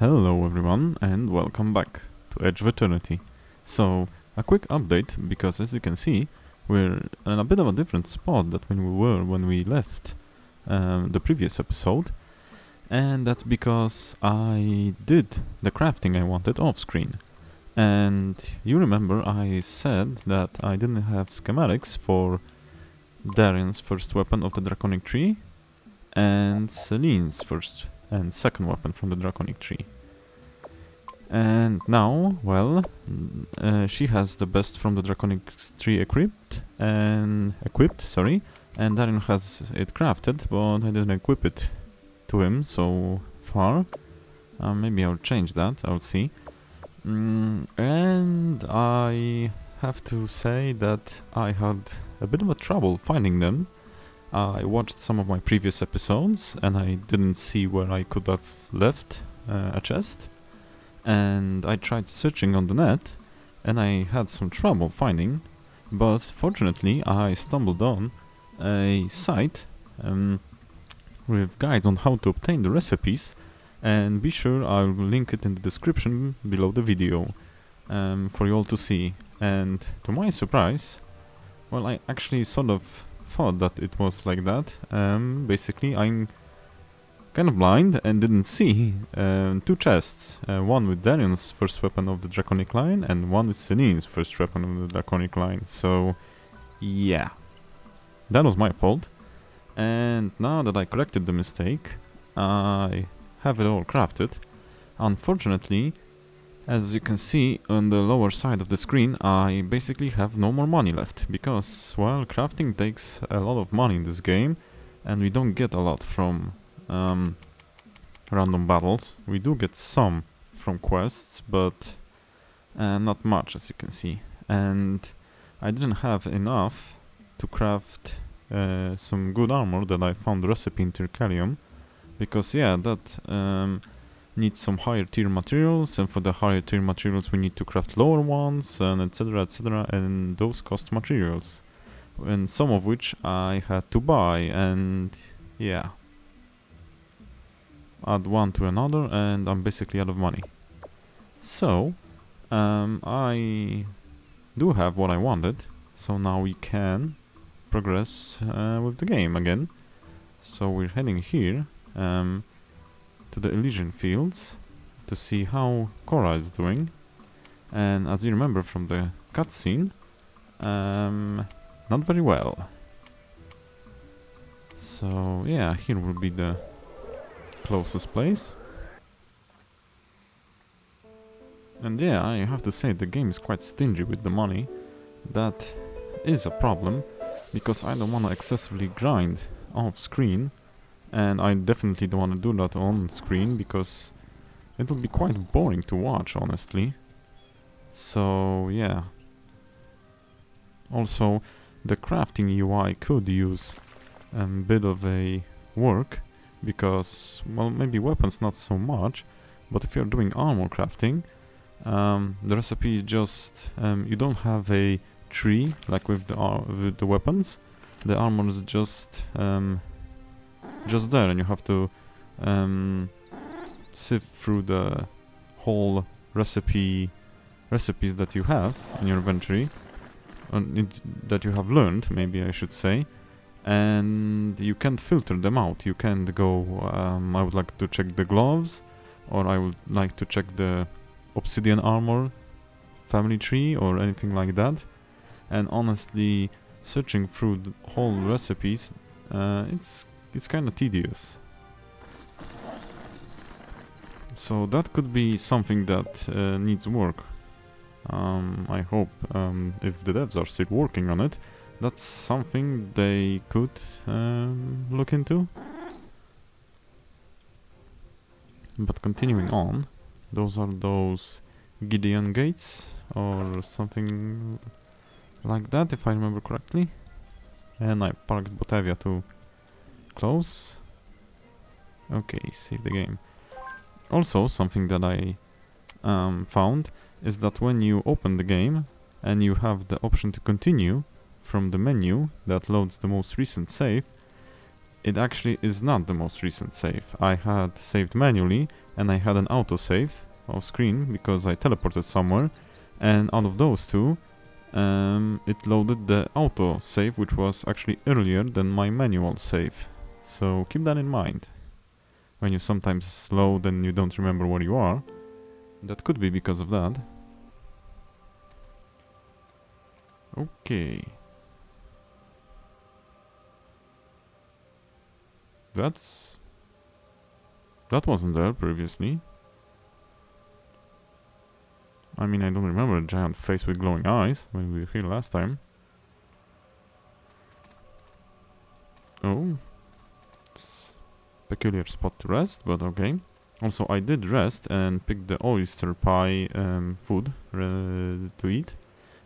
Hello everyone and welcome back to Edge of Eternity. So, a quick update because as you can see, we're in a bit of a different spot than when we left the previous episode. And that's because I did the crafting I wanted off screen. And you remember I said that I didn't have schematics for Darian's first weapon of the Draconic Tree and Celine's first and second weapon from the Draconic Tree. And now, well, she has the best from the Draconic Tree equipped, and Darian has it crafted, but I didn't equip it to him so far. Maybe I'll change that, I'll see. And I have to say that I had a bit of a trouble finding them. I watched some of my previous episodes and I didn't see where I could have left a chest. And I tried searching on the net and I had some trouble finding, but fortunately I stumbled on a site with guides on how to obtain the recipes, and be sure I'll link it in the description below the video for you all to see. And to my surprise, well, I actually sort of thought that it was like that. Basically, I'm kind of blind and didn't see two chests. One with Darian's first weapon of the Draconic line and one with Celine's first weapon of the Draconic line. So, yeah. That was my fault. And now that I corrected the mistake, I have it all crafted. Unfortunately, as you can see on the lower side of the screen, I basically have no more money left, because, well, crafting takes a lot of money in this game, and we don't get a lot from random battles. We do get some from quests, but not much, as you can see. And I didn't have enough to craft some good armor that I found recipe in Tercalium, because yeah, that needs some higher tier materials, and for the higher tier materials we need to craft lower ones, and etc, and those cost materials, and some of which I had to buy, and yeah, add one to another and I'm basically out of money. So I do have what I wanted, so now we can progress with the game again. So we're heading here to the Elysian Fields to see how Cora is doing, and as you remember from the cutscene, not very well. So yeah, here will be the closest place. And yeah, I have to say the game is quite stingy with the money. That is a problem, because I don't want to excessively grind off screen, and I definitely don't want to do that on screen because it will be quite boring to watch, honestly. So yeah. Also, the crafting UI could use a bit of a work, because, well, maybe weapons not so much, but if you're doing armor crafting, the recipe just you don't have a tree like with the weapons. The armor is just there, and you have to sift through the whole recipes that you have in your inventory, that you have learned, maybe I should say. And you can't filter them out. You can't go, I would like to check the gloves, or I would like to check the obsidian armor family tree, or anything like that. And honestly, searching through the whole recipes, it's kind of tedious. So that could be something that needs work. I hope if the devs are still working on it, that's something they could look into. But continuing on, those are those Gideon gates or something like that, if I remember correctly. And I parked Botavia to close. Okay, save the game. Also, something that I found is that when you open the game and you have the option to continue from the menu that loads the most recent save, it actually is not the most recent save. I had saved manually and I had an autosave off screen because I teleported somewhere, and out of those two, it loaded the autosave, which was actually earlier than my manual save. So keep that in mind. When you sometimes load and you don't remember where you are, that could be because of that. Okay. That wasn't there previously. I mean, I don't remember a giant face with glowing eyes when we were here last time. Oh. It's a peculiar spot to rest, but okay. Also, I did rest and pick the oyster pie food to eat.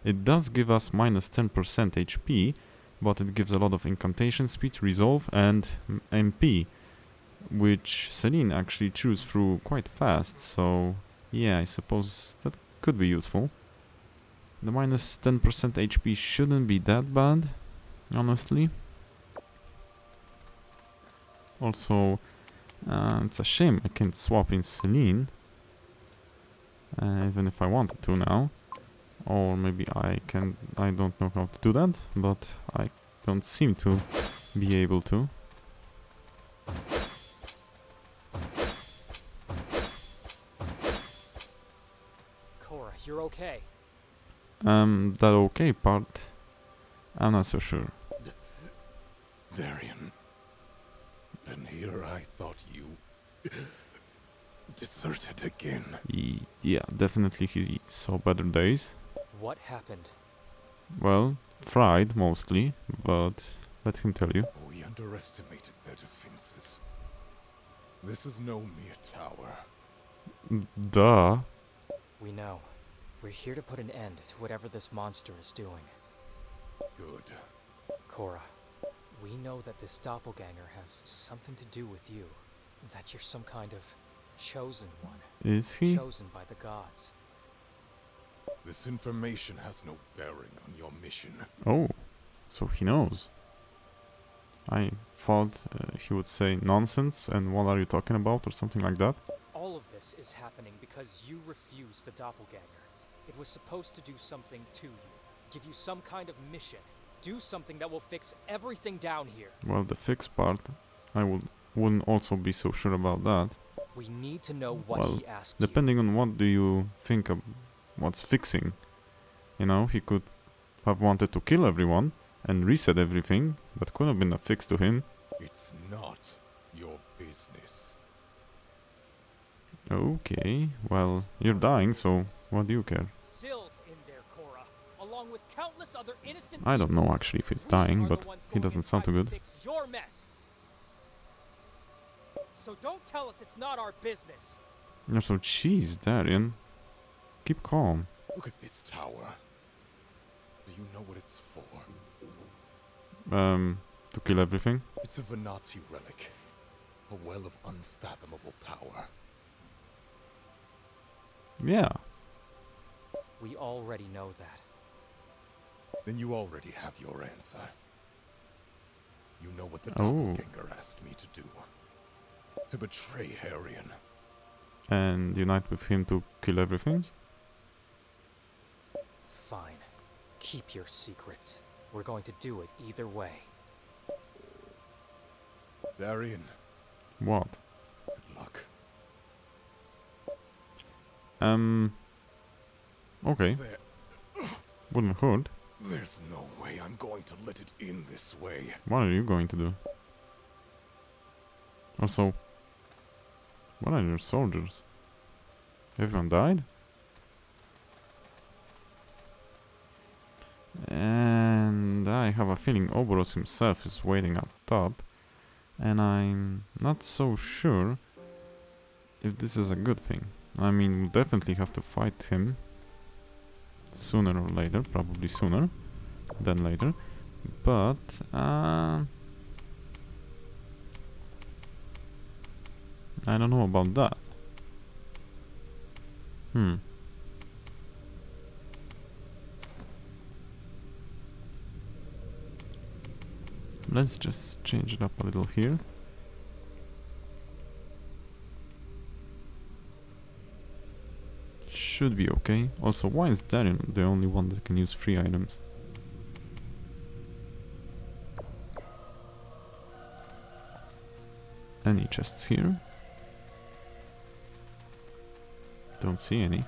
It does give us minus 10% HP, but it gives a lot of incantation speed, resolve, and MP, which Celine actually chews through quite fast, so yeah, I suppose that could be useful. The minus 10% HP shouldn't be that bad, honestly. Also, it's a shame I can't swap in Celine, even if I wanted to now. Or maybe I can, I don't know how to do that, but I don't seem to be able to. Cora, you're okay. That okay part, I'm not so sure. Darian. Then here I thought you deserted again. Yeah, definitely he saw better days. What happened? Well, fried mostly, but let him tell you. We underestimated their defenses. This is no mere tower. Duh. We know. We're here to put an end to whatever this monster is doing. Good. Cora, we know that this doppelganger has something to do with you. That you're some kind of chosen one. Is he? Chosen by the gods. This information has no bearing on your mission. Oh, so he knows. I thought he would say nonsense and what are you talking about or something like that. All of this is happening because you refused the doppelganger. It was supposed to do something to you. Give you some kind of mission. Do something that will fix everything down here. Well, the fix part, I wouldn't also be so sure about that. We need to know what Well, he asked depending on what do you think of what's fixing. You know, he could have wanted to kill everyone and reset everything. That could have been a fix to him. It's not your business. Okay, well, you're dying, so what do you care? Sills in there, Cora, along with countless other innocent I don't know actually if he's dying, but he doesn't sound too good. Fix your mess. So don't tell us it's not our business. You're so cheese, Darian. Keep calm. Look at this tower. Do you know what it's for? To kill everything? It's a Venati relic. A well of unfathomable power. Yeah. We already know that. Then you already have your answer. You know what the Oh. doppelganger asked me to do. To betray Harrion. And unite with him to kill everything? Fine. Keep your secrets. We're going to do it either way. Darien, What? good luck. Okay. Wouldn't hurt. There's no way I'm going to let it in this way. What are you going to do? Also, what are your soldiers? Everyone died? And I have a feeling Oboros himself is waiting up top. And I'm not so sure if this is a good thing. I mean, we'll definitely have to fight him sooner or later, probably sooner than later. But, I don't know about that. Let's just change it up a little here. should be okay. Also, why is Darren the only one that can use free items? Any chests here? Don't see any.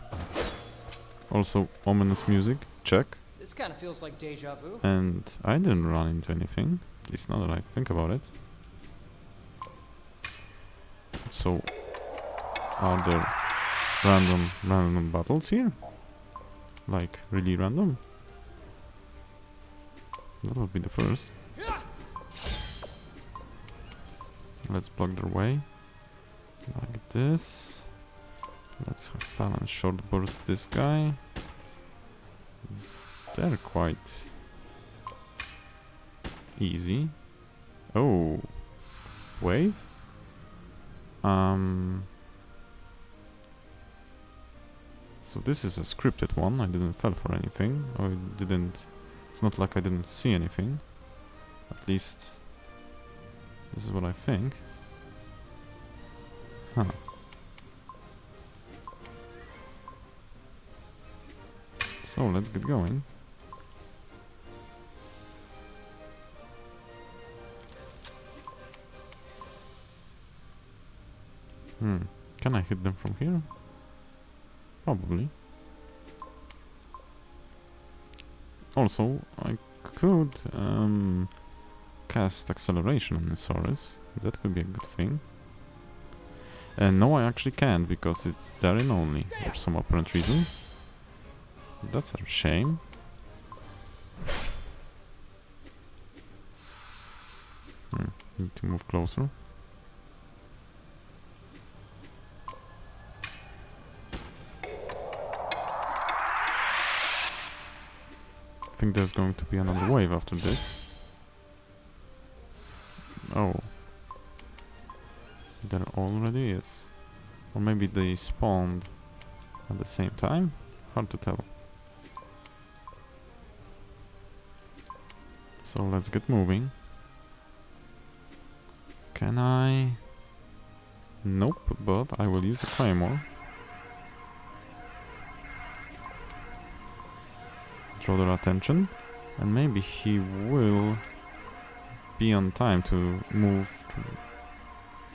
Also, ominous music. Check. This kind of feels like deja vu. And I didn't run into anything. At least now that I think about it. So, are there random battles here? Like, really random? That would be the first. Let's block their way. Like this. Let's have fun and short burst this guy. They're quite easy. Oh, wave. So this is a scripted one. I didn't fall for anything. Or I didn't. It's not like I didn't see anything. At least this is what I think. Huh. So let's get going. Can I hit them from here? Probably. Also, I could cast acceleration on Nisaurus. That could be a good thing. And no, I actually can't because it's Darren only for some apparent reason. That's a shame. Need to move closer. I think there's going to be another wave after this. Oh. There already is. Or maybe they spawned at the same time? Hard to tell. So let's get moving. Can I? Nope, but I will use a claymore. Draw their attention, and maybe he will be on time to move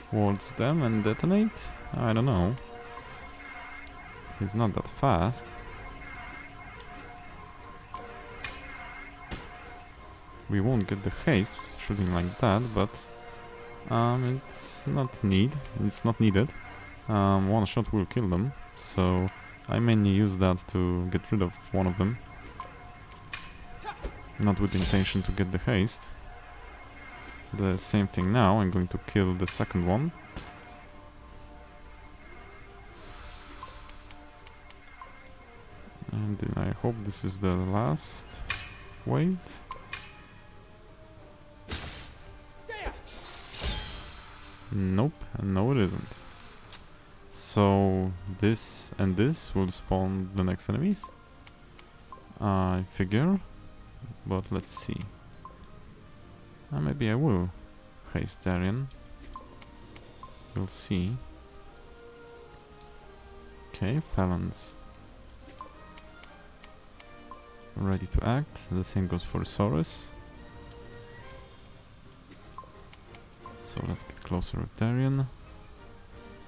towards them and detonate? I don't know. He's not that fast. We won't get the haste shooting like that, but it's not needed. One shot will kill them, so I mainly use that to get rid of one of them. Not with the intention to get the haste. The same thing now, I'm going to kill the second one. And I hope this is the last wave. Nope, no it isn't. So this and this will spawn the next enemies, I figure. But let's see. Maybe I will haste Darien. We'll see. Okay, Felons ready to act. The same goes for Saurus. So let's get closer with Darien.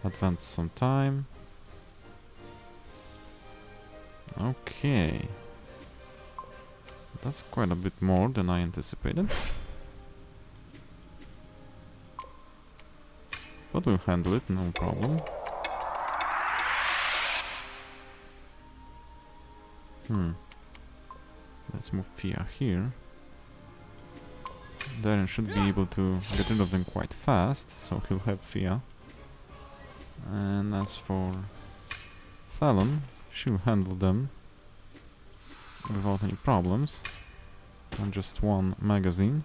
Advance some time. Okay. That's quite a bit more than I anticipated. But we'll handle it, no problem. Let's move Fia here. Darren should be able to get rid of them quite fast, so he'll have Fia. And as for Fallon, she'll handle them without any problems. And just one magazine.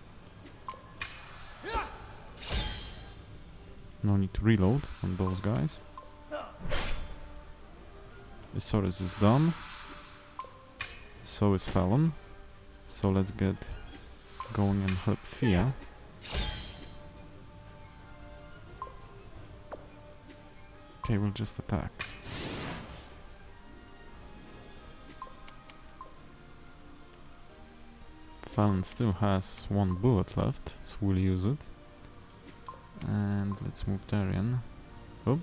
No need to reload on those guys. Isaurus is done. So is Fallon. So let's get going and help Fia. Okay, we'll just attack. Fallon still has one bullet left, so we'll use it. And let's move Darian. Oh,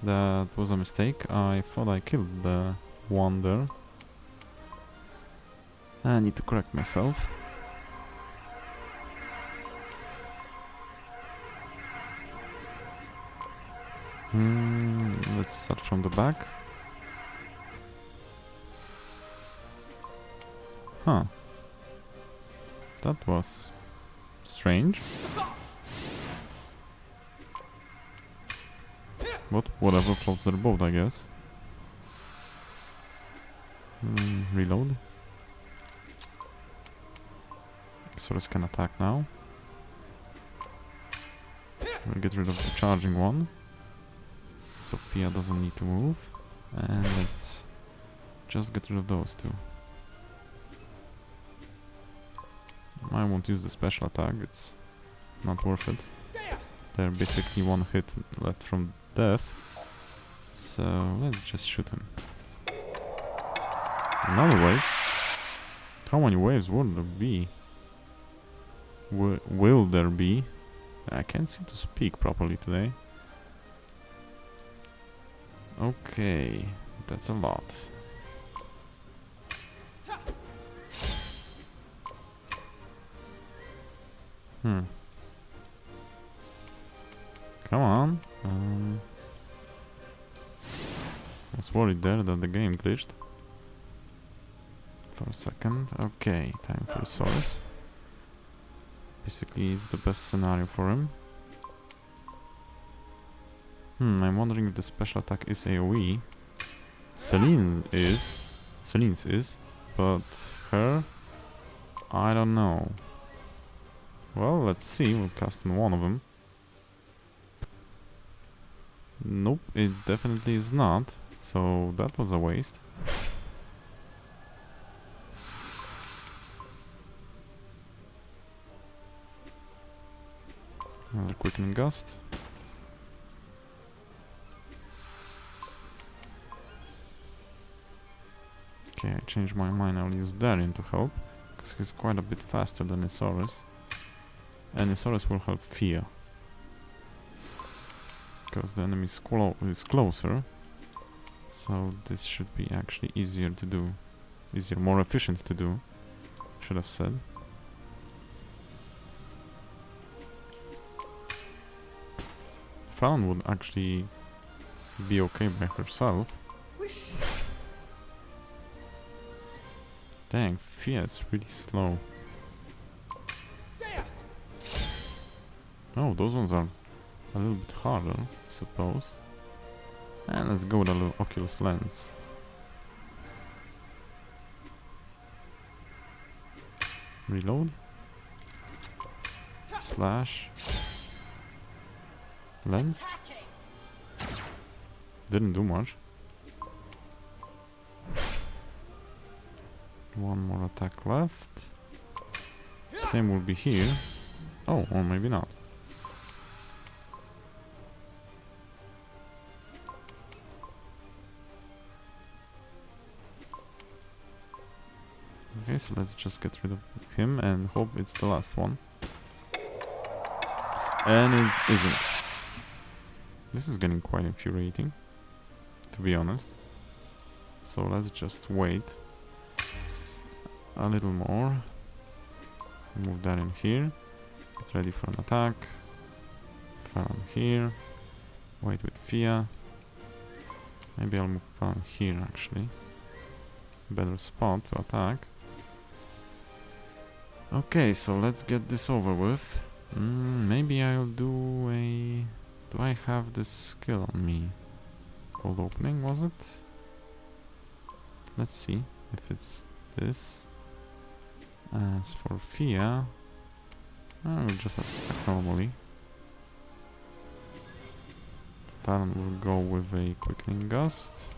that was a mistake. I thought I killed the one there. I need to correct myself. Let's start from the back. Huh. That was strange. But whatever floats their boat, I guess. Reload. Soros can attack now. We'll get rid of the charging one. Sophia doesn't need to move. And let's just get rid of those two. I won't use the special attack, it's not worth it. They're basically one hit left from death. So let's just shoot him. Another wave? How many waves would there be? Will there be? I can't seem to speak properly today. Okay, that's a lot. Come on. I was worried there that the game glitched. For a second. Okay, time for Soros. Basically, it's the best scenario for him. I'm wondering if the special attack is AoE. Celine's is, but her, I don't know. Well, let's see. We'll cast in one of them. Nope, it definitely is not. So that was a waste. Another quickening gust. Okay, I changed my mind. I'll use Darian to help, because he's quite a bit faster than Isaurus. And Isaurus will help Fia, because the enemy is closer. So this should be actually easier to do. More efficient to do, should have said. Fallon would actually be okay by herself. Dang, Fia is really slow. Oh, those ones are a little bit harder, I suppose. And let's go with a little Oculus lens. Reload. Slash. Lens. Didn't do much. One more attack left. Same will be here. Oh, or maybe not. Okay, so let's just get rid of him and hope it's the last one. And it isn't. This is getting quite infuriating, to be honest. So let's just wait a little more. Move that in here. Get ready for an attack. Fallon here. Wait with Fia. Maybe I'll move Fallon here actually. Better spot to attack. Okay, so let's get this over with. Maybe I'll do a... Do I have this skill on me? Cold opening, was it? Let's see if it's this. As for Fia, I will just attack normally. Fallon will go with a quickening gust.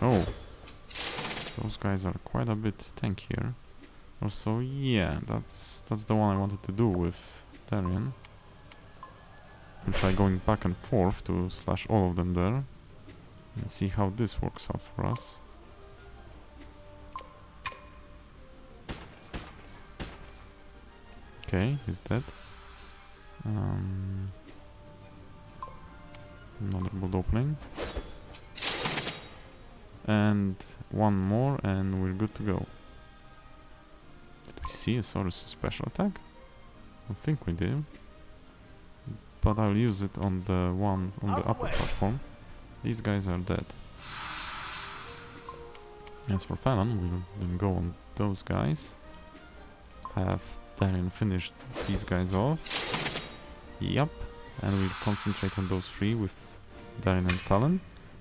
Oh, those guys are quite a bit tankier. Also, yeah, that's the one I wanted to do with Darian. We'll try going back and forth to slash all of them there and see how this works out for us. Okay, he's dead. Another bolt opening. And one more and we're good to go. Did we see a Saurus special attack? I think we did. But I'll use it on the one on the upper platform. These guys are dead. As for Fallon, we'll then go on those guys. Have Darren finish these guys off. Yup. And we'll concentrate on those three with Darren and Fallon.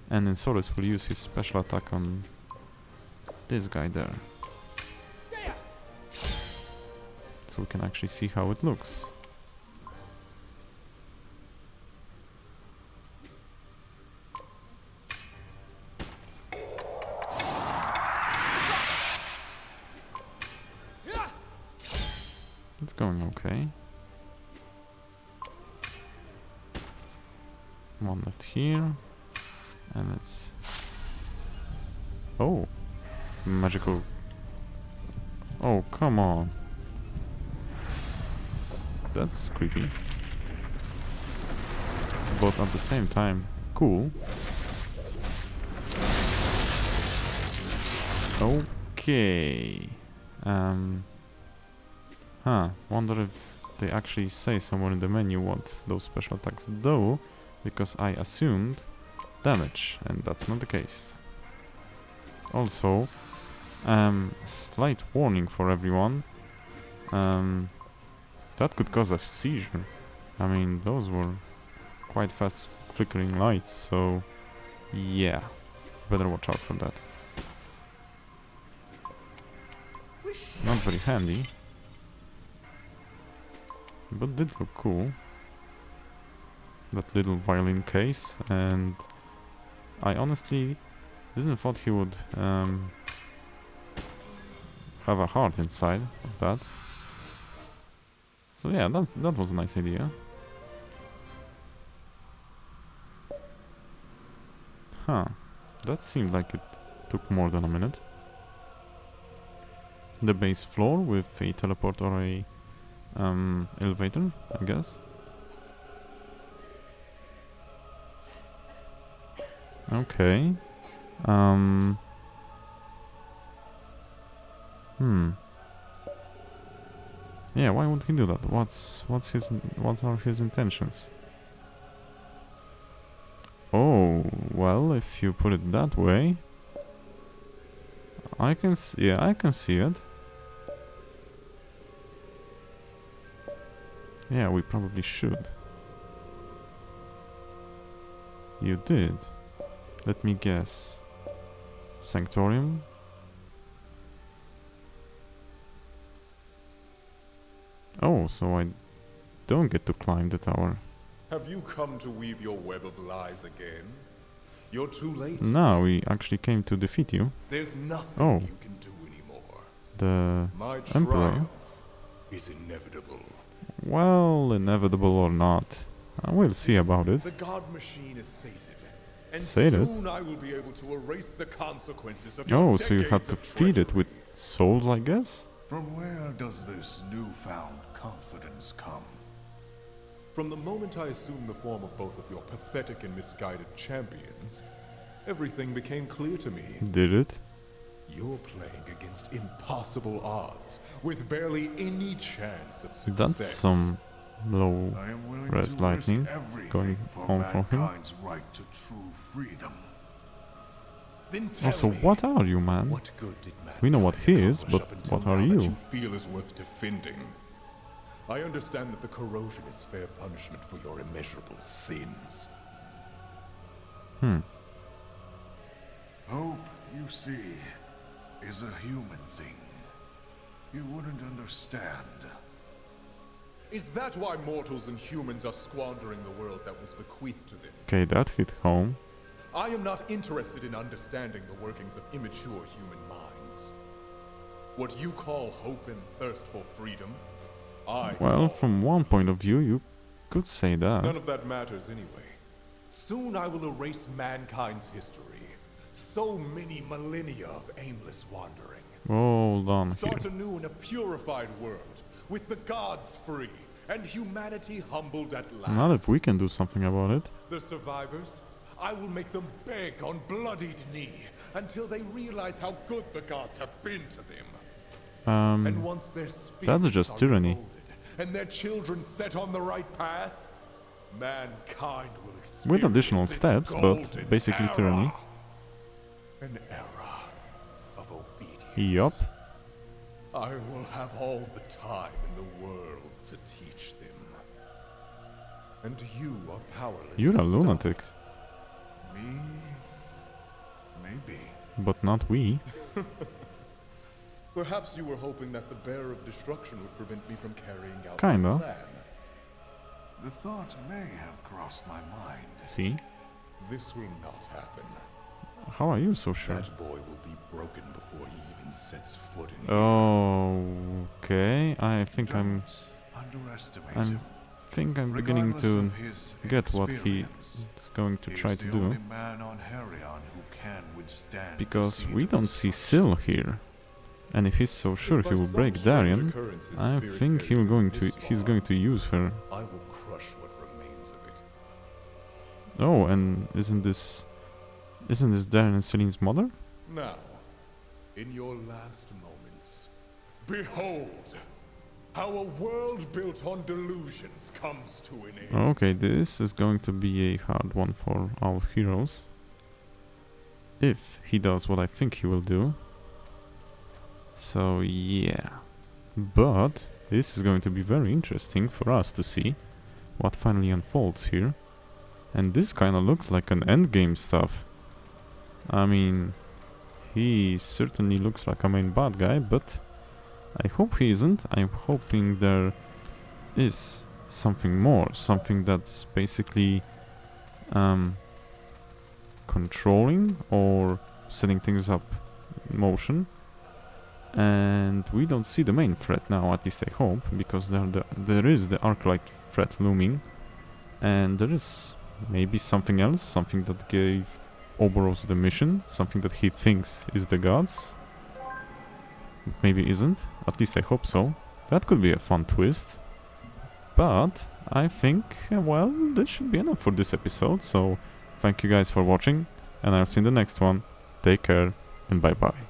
And then Saurus will use his special attack on this guy there. So we can actually see how it looks. It's going okay. One left here. And it's... Oh! Magical... Oh, come on! That's creepy. But at the same time, cool. Okay. Wonder if they actually say somewhere in the menu what those special attacks do, because I assumed damage, and that's not the case. Also, slight warning for everyone. That could cause a seizure. I mean, those were quite fast flickering lights, so yeah, better watch out for that. Not very handy, but did look cool. That little violin case, and I honestly didn't thought he would have a heart inside of that. So yeah, that was a nice idea. Huh. That seemed like it took more than a minute. The base floor with a teleport or a elevator, I guess. Okay. Yeah, why would he do that? What are his intentions? Oh, well, if you put it that way, I can see it. Yeah, we probably should. You did. Let me guess. Sanctorium? Oh, so I don't get to climb the tower. Have you come to weave your web of lies again? You're too late. No, we actually came to defeat you. There's nothing you can do anymore. The My Emperor triumph is inevitable. Well, inevitable or not. We'll see about it. The god machine is sated. And Sated? soon I will be able to erase the consequences of Oh, your so you had decades to of feed it with treachery. souls, I guess? From where does this newfound confidence come? From the moment I assumed the form of both of your pathetic and misguided champions, everything became clear to me. Did it? You're playing against impossible odds, with barely any chance of success. That's some low I am willing red to lightning risk everything going for on for him. mankind's right to true freedom. Then tell Also, me, what are you, man? what good did We know what he mankind is, accomplish but up until what are now you? that you feel is worth defending? I understand that the corrosion is fair punishment for your immeasurable sins. Hope, you see, is a human thing. You wouldn't understand. Is that why mortals and humans are squandering the world that was bequeathed to them? Okay, that hit home. I am not interested in understanding the workings of immature human minds. What you call hope and thirst for freedom, I Well, call... from one point of view, you could say None that. of that matters anyway. Soon I will erase mankind's history. So many millennia of aimless wandering. Hold on here. Start anew in a purified world, with the gods free, and humanity humbled at last. Not if we can do something about it. The survivors, I will make them beg on bloodied knee until they realize how good the gods have been to them. And once their spirits that's just are tyranny. molded and their children set on the right path, mankind will experience With additional its steps, golden but basically era. tyranny. An era of obedience. Yup. I will have all the time in the world to teach them. And you are powerless. You're to a stop. lunatic. Me? Maybe. But not we. Perhaps you were hoping that the Bearer of Destruction would prevent me from carrying out Kinda. my plan. The thought may have crossed my mind. See? This will not happen. How are you so sure? That boy will be broken before he even sets foot in here. Okay, I think I'm Underestimate I'm him. beginning Regardless to of his get what he experience, is going to he try is to the do. only man on Herion who can withstand the Because seed we of don't see destruction. Syl here. And if he's so sure If he by will some break strange Darien, occurrence his I spirit think carries him this he's far, going to use her. I will crush what remains of it. Oh, and isn't this Darien and Celine's mother? Now, in your last moments, behold how a world built on delusions comes to an end. Okay, this is going to be a hard one for our heroes. If he does what I think he will do. So yeah. But this is going to be very interesting for us to see what finally unfolds here. And this kind of looks like an endgame stuff. I mean, he certainly looks like a main bad guy, but I hope he isn't. I'm hoping there is something more, something that's basically controlling or setting things up in motion. And we don't see the main threat now, at least I hope, because there is the Arclight threat looming. And there is maybe something else, something that gave Oboros the mission, something that he thinks is the gods. But maybe isn't, at least I hope so. That could be a fun twist. But I think, well, this should be enough for this episode, so thank you guys for watching, and I'll see you in the next one. Take care, and bye bye.